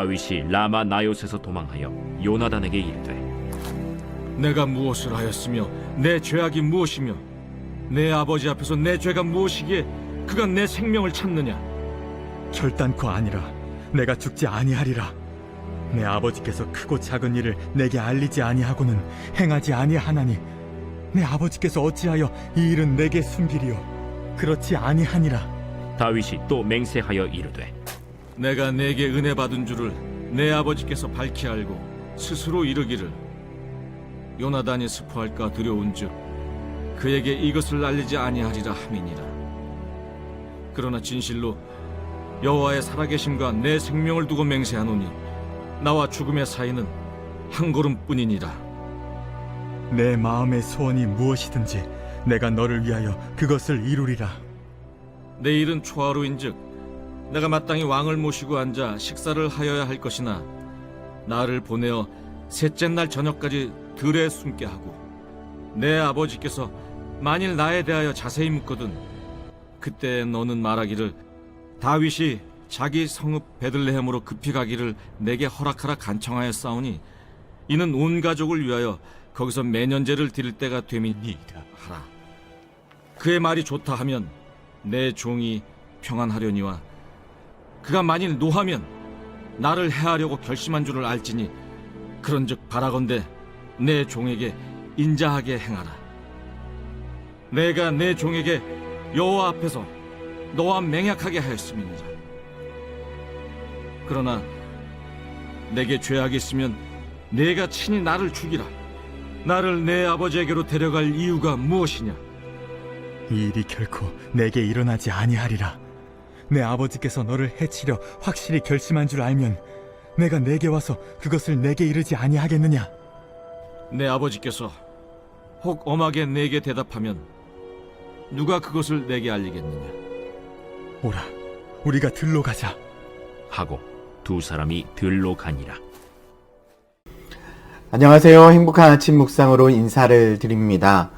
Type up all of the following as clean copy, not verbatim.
다윗이 라마 나요스에서 도망하여 요나단에게 이르되 내가 무엇을 하였으며 내 죄악이 무엇이며 내 아버지 앞에서 내 죄가 무엇이기에 그가 내 생명을 찾느냐. 결단코 아니라 내가 죽지 아니하리라. 내 아버지께서 크고 작은 일을 내게 알리지 아니하고는 행하지 아니하나니 내 아버지께서 어찌하여 이 일은 내게 숨기리요. 그렇지 아니하니라. 다윗이 또 맹세하여 이르되 내가 내게 은혜 받은 줄을 내 아버지께서 밝히 알고 스스로 이르기를 요나단이 스포할까 두려운즉 그에게 이것을 알리지 아니하리라 함이니라. 그러나 진실로 여호와의 살아계심과 내 생명을 두고 맹세하노니 나와 죽음의 사이는 한 걸음뿐이니라. 내 마음의 소원이 무엇이든지 내가 너를 위하여 그것을 이루리라. 내일은 초하루인즉 내가 마땅히 왕을 모시고 앉아 식사를 하여야 할 것이나 나를 보내어 셋째 날 저녁까지 들에 숨게 하고 내 아버지께서 만일 나에 대하여 자세히 묻거든 그때 너는 말하기를 다윗이 자기 성읍 베들레헴으로 급히 가기를 내게 허락하라 간청하였사오니 이는 온 가족을 위하여 거기서 매년제를 드릴 때가 됨이니이다 하라. 그의 말이 좋다 하면 내 종이 평안하려니와 그가 만일 노하면 나를 해하려고 결심한 줄을 알지니 그런즉 바라건대 내 종에게 인자하게 행하라. 내가 내 종에게 여호와 앞에서 너와 맹약하게 하였음이니라. 그러나 내게 죄악이 있으면 내가 친히 나를 죽이라. 나를 내 아버지에게로 데려갈 이유가 무엇이냐? 이 일이 결코 내게 일어나지 아니하리라. 내 아버지께서 너를 해치려 확실히 결심한 줄 알면 내가 내게 와서 그것을 내게 이르지 아니하겠느냐? 내 아버지께서 혹 엄하게 내게 대답하면 누가 그것을 내게 알리겠느냐? 오라, 우리가 들로 가자. 하고 두 사람이 들로 가니라. 안녕하세요. 행복한 아침 묵상으로 인사를 드립니다.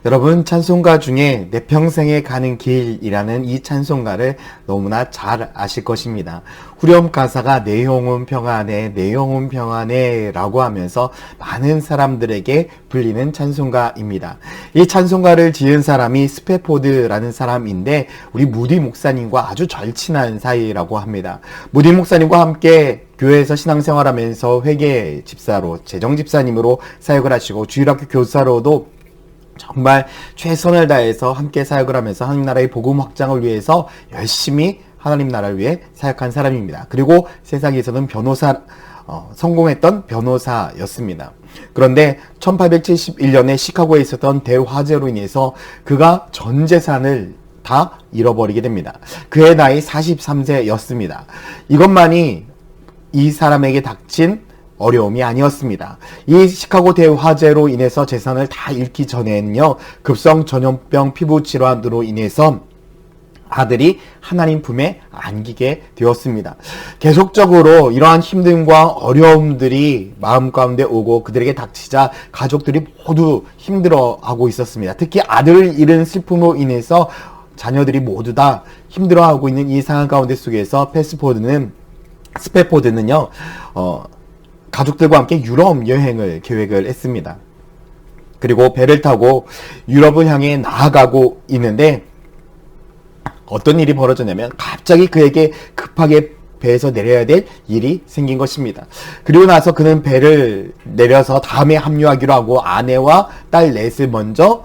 여러분, 찬송가 중에 내 평생에 가는 길이라는 이 찬송가를 너무나 잘 아실 것입니다. 후렴 가사가 내 영혼 평안해, 내 영혼 평안해 라고 하면서 많은 사람들에게 불리는 찬송가입니다. 이 찬송가를 지은 사람이 스페포드라는 사람인데 우리 무디 목사님과 아주 절친한 사이라고 합니다. 무디 목사님과 함께 교회에서 신앙생활하면서 회계 집사로, 재정 집사님으로 사역을 하시고 주일학교 교사로도 정말 최선을 다해서 함께 사역을 하면서 하나님 나라의 복음 확장을 위해서 열심히 하나님 나라를 위해 사역한 사람입니다. 그리고 세상에서는 성공했던 변호사였습니다. 그런데 1871년에 시카고에 있었던 대화재로 인해서 그가 전 재산을 다 잃어버리게 됩니다. 그의 나이 43세였습니다. 이것만이 이 사람에게 닥친 어려움이 아니었습니다. 이 시카고 대화재로 인해서 재산을 다 잃기 전에는요, 급성 전염병 피부 질환으로 인해서 아들이 하나님 품에 안기게 되었습니다. 계속적으로 이러한 힘듦과 어려움들이 마음 가운데 오고 그들에게 닥치자 가족들이 모두 힘들어하고 있었습니다. 특히 아들을 잃은 슬픔으로 인해서 자녀들이 모두 다 힘들어하고 있는 이 상황 가운데 속에서 스페포드는요, 가족들과 함께 유럽 여행을 계획을 했습니다. 그리고 배를 타고 유럽을 향해 나아가고 있는데 어떤 일이 벌어졌냐면 갑자기 그에게 급하게 배에서 내려야 될 일이 생긴 것입니다. 그리고 나서 그는 배를 내려서 다음에 합류하기로 하고 아내와 딸 넷을 먼저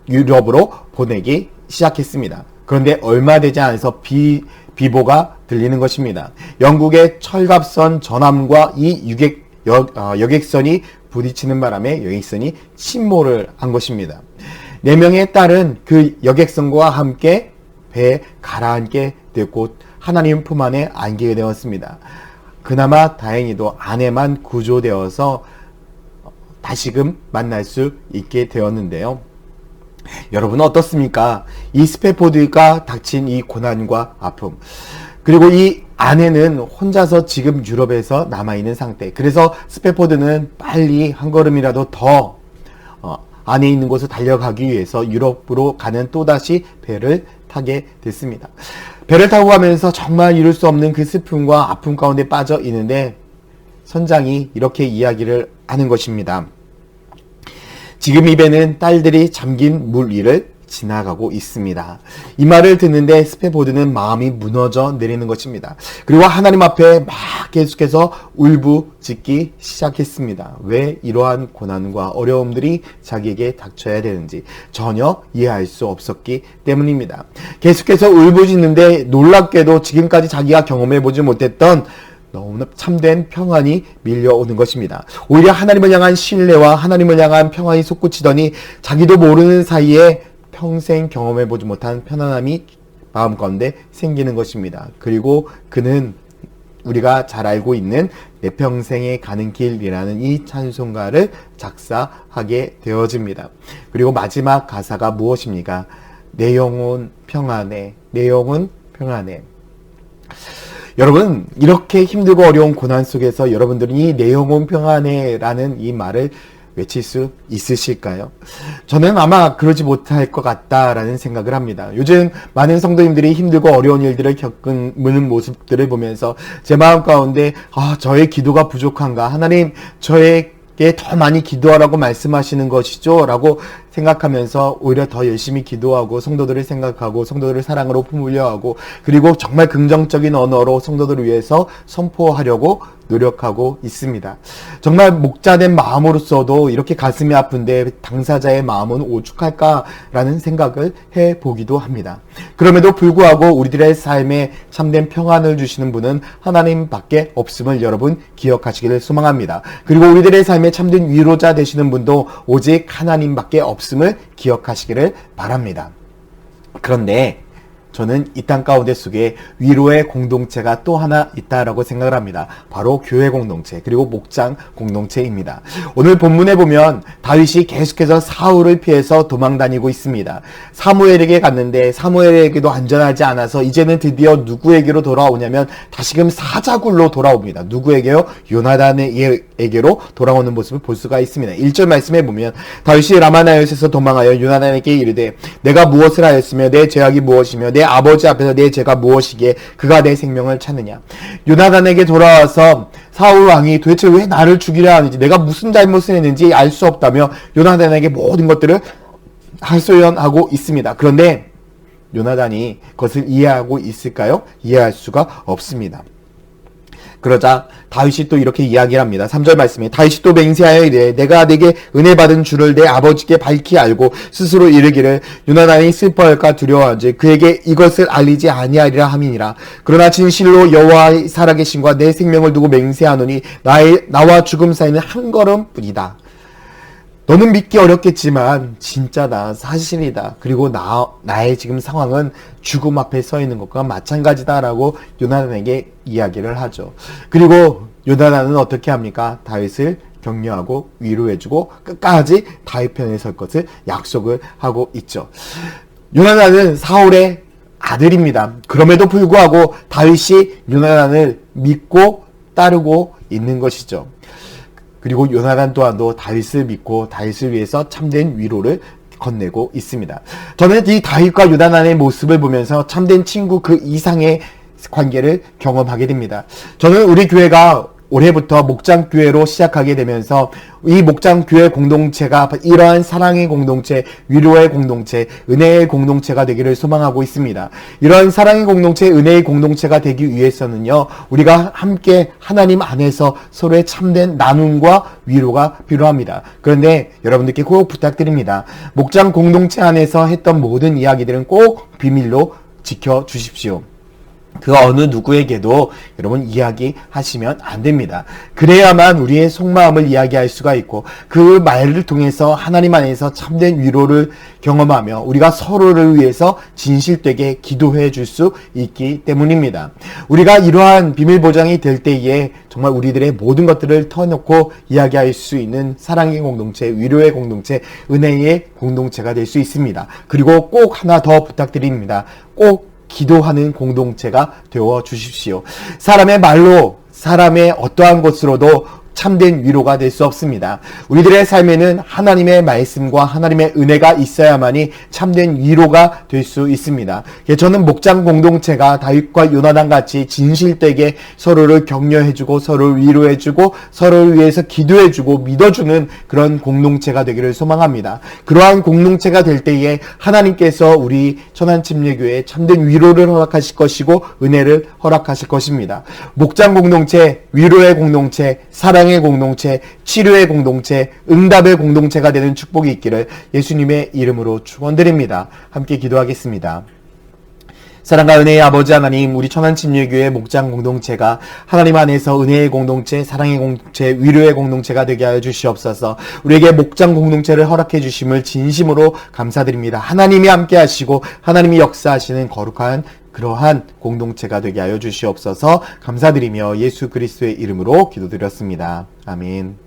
유럽으로 보내기 시작했습니다. 그런데 얼마 되지 않아서 비보가 들리는 것입니다. 영국의 철갑선 전함과 이 여객선이 부딪히는 바람에 여객선이 침몰을 한 것입니다. 4명의 딸은 그 여객선과 함께 배에 가라앉게 되었고 하나님 품 안에 안기게 되었습니다. 그나마 다행히도 아내만 구조되어서 다시금 만날 수 있게 되었는데요. 여러분은 어떻습니까? 이 스페포드가 닥친 이 고난과 아픔, 그리고 이 아내는 혼자서 지금 유럽에서 남아있는 상태. 그래서 스페포드는 빨리 한 걸음이라도 더 안에 있는 곳을 달려가기 위해서 유럽으로 가는 또다시 배를 타게 됐습니다. 배를 타고 가면서 정말 이룰 수 없는 그 슬픔과 아픔 가운데 빠져 있는데 선장이 이렇게 이야기를 하는 것입니다. 지금 이 배는 딸들이 잠긴 물 위를 지나가고 있습니다. 이 말을 듣는데 스페보드는 마음이 무너져 내리는 것입니다. 그리고 하나님 앞에 막 계속해서 울부짖기 시작했습니다. 왜 이러한 고난과 어려움들이 자기에게 닥쳐야 되는지 전혀 이해할 수 없었기 때문입니다. 계속해서 울부짖는데 놀랍게도 지금까지 자기가 경험해보지 못했던 너무나 참된 평안이 밀려오는 것입니다. 오히려 하나님을 향한 신뢰와 하나님을 향한 평안이 솟구치더니 자기도 모르는 사이에 평생 경험해보지 못한 편안함이 마음 가운데 생기는 것입니다. 그리고 그는 우리가 잘 알고 있는 내 평생에 가는 길이라는 이 찬송가를 작사하게 되어집니다. 그리고 마지막 가사가 무엇입니까? 내 영혼 평안해, 내 영혼 평안해. 여러분, 이렇게 힘들고 어려운 고난 속에서 여러분들이 내 영혼 평안해 라는 이 말을 외칠 수 있으실까요? 저는 아마 그러지 못할 것 같다라는 생각을 합니다. 요즘 많은 성도님들이 힘들고 어려운 일들을 겪는 모습들을 보면서 제 마음 가운데 저의 기도가 부족한가? 하나님 저에게 더 많이 기도하라고 말씀하시는 것이죠? 라고 생각하면서 오히려 더 열심히 기도하고 성도들을 생각하고 성도들을 사랑으로 품으려 하고 그리고 정말 긍정적인 언어로 성도들을 위해서 선포하려고 노력하고 있습니다. 정말 목자된 마음으로서도 이렇게 가슴이 아픈데 당사자의 마음은 오죽할까라는 생각을 해보기도 합니다. 그럼에도 불구하고 우리들의 삶에 참된 평안을 주시는 분은 하나님밖에 없음을 여러분 기억하시기를 소망합니다. 그리고 우리들의 삶에 참된 위로자 되시는 분도 오직 하나님밖에 없음을 기억하시기를 바랍니다. 그런데 저는 이 땅 가운데 속에 위로의 공동체가 또 하나 있다라고 생각을 합니다. 바로 교회 공동체 그리고 목장 공동체입니다. 오늘 본문에 보면 다윗이 계속해서 사울을 피해서 도망다니고 있습니다. 사무엘에게 갔는데 사무엘에게도 안전하지 않아서 이제는 드디어 누구에게로 돌아오냐면 다시금 사자굴로 돌아옵니다. 누구에게요? 요나단에게로 돌아오는 모습을 볼 수가 있습니다. 1절 말씀에 보면 다윗이 라마나요에서 도망하여 요나단에게 이르되 내가 무엇을 하였으며 내 죄악이 무엇이며 내 아버지 앞에서 내 죄가 무엇이기에 그가 내 생명을 찾느냐. 요나단에게 돌아와서 사울 왕이 도대체 왜 나를 죽이려 하는지 내가 무슨 잘못을 했는지 알 수 없다며 요나단에게 모든 것들을 하소연하고 있습니다. 그런데 요나단이 그것을 이해하고 있을까요? 이해할 수가 없습니다. 그러자 다윗이 또 이렇게 이야기를 합니다. 3절 말씀에 다윗이 또 맹세하여 이르되 내가 내게 은혜 받은 줄을 내 아버지께 밝히 알고 스스로 이르기를 요나단이 슬퍼할까 두려워하지 그에게 이것을 알리지 아니하리라 함이니라. 그러나 진실로 여호와의 살아계심과 내 생명을 두고 맹세하노니 나와 죽음 사이는 한 걸음뿐이다. 너는 믿기 어렵겠지만 진짜다, 사실이다. 그리고 나의 지금 상황은 죽음 앞에 서 있는 것과 마찬가지다라고 요나단에게 이야기를 하죠. 그리고 요나단은 어떻게 합니까? 다윗을 격려하고 위로해주고 끝까지 다윗 편에 설 것을 약속을 하고 있죠. 요나단은 사울의 아들입니다. 그럼에도 불구하고 다윗이 요나단을 믿고 따르고 있는 것이죠. 그리고 요나단 또한도 다윗을 믿고 다윗을 위해서 참된 위로를 건네고 있습니다. 저는 이 다윗과 요나단의 모습을 보면서 참된 친구 그 이상의 관계를 경험하게 됩니다. 저는 우리 교회가 올해부터 목장교회로 시작하게 되면서 이 목장교회 공동체가 이러한 사랑의 공동체, 위로의 공동체, 은혜의 공동체가 되기를 소망하고 있습니다. 이러한 사랑의 공동체, 은혜의 공동체가 되기 위해서는요, 우리가 함께 하나님 안에서 서로의 참된 나눔과 위로가 필요합니다. 그런데 여러분들께 꼭 부탁드립니다. 목장 공동체 안에서 했던 모든 이야기들은 꼭 비밀로 지켜주십시오. 그 어느 누구에게도 여러분 이야기하시면 안 됩니다. 그래야만 우리의 속마음을 이야기할 수가 있고 그 말을 통해서 하나님 안에서 참된 위로를 경험하며 우리가 서로를 위해서 진실되게 기도해 줄 수 있기 때문입니다. 우리가 이러한 비밀 보장이 될 때에 정말 우리들의 모든 것들을 터놓고 이야기할 수 있는 사랑의 공동체, 위로의 공동체, 은혜의 공동체가 될 수 있습니다. 그리고 꼭 하나 더 부탁드립니다. 꼭 기도하는 공동체가 되어 주십시오. 사람의 말로, 사람의 어떠한 것으로도 참된 위로가 될 수 없습니다. 우리들의 삶에는 하나님의 말씀과 하나님의 은혜가 있어야만이 참된 위로가 될 수 있습니다. 저는 목장 공동체가 다윗과 요나단 같이 진실되게 서로를 격려해주고 서로를 위로해주고 서로를 위해서 기도해주고 믿어주는 그런 공동체가 되기를 소망합니다. 그러한 공동체가 될 때에 하나님께서 우리 천안침례교회에 참된 위로를 허락하실 것이고 은혜를 허락하실 것입니다. 목장 공동체, 위로의 공동체, 사랑의 공동체, 치료의 공동체, 응답의 공동체가 되는 축복이 있기를 예수님의 이름으로 축원드립니다. 함께 기도하겠습니다. 사랑과 은혜의 아버지 하나님, 우리 천안침례교회 목장 공동체가 하나님 안에서 은혜의 공동체, 사랑의 공동체, 위로의 공동체가 되게 하여 주시옵소서. 우리에게 목장 공동체를 허락해 주심을 진심으로 감사드립니다. 하나님이 함께 하시고 하나님이 역사하시는 거룩한 그러한 공동체가 되게 하여 주시옵소서. 감사드리며 예수 그리스도의 이름으로 기도드렸습니다. 아멘.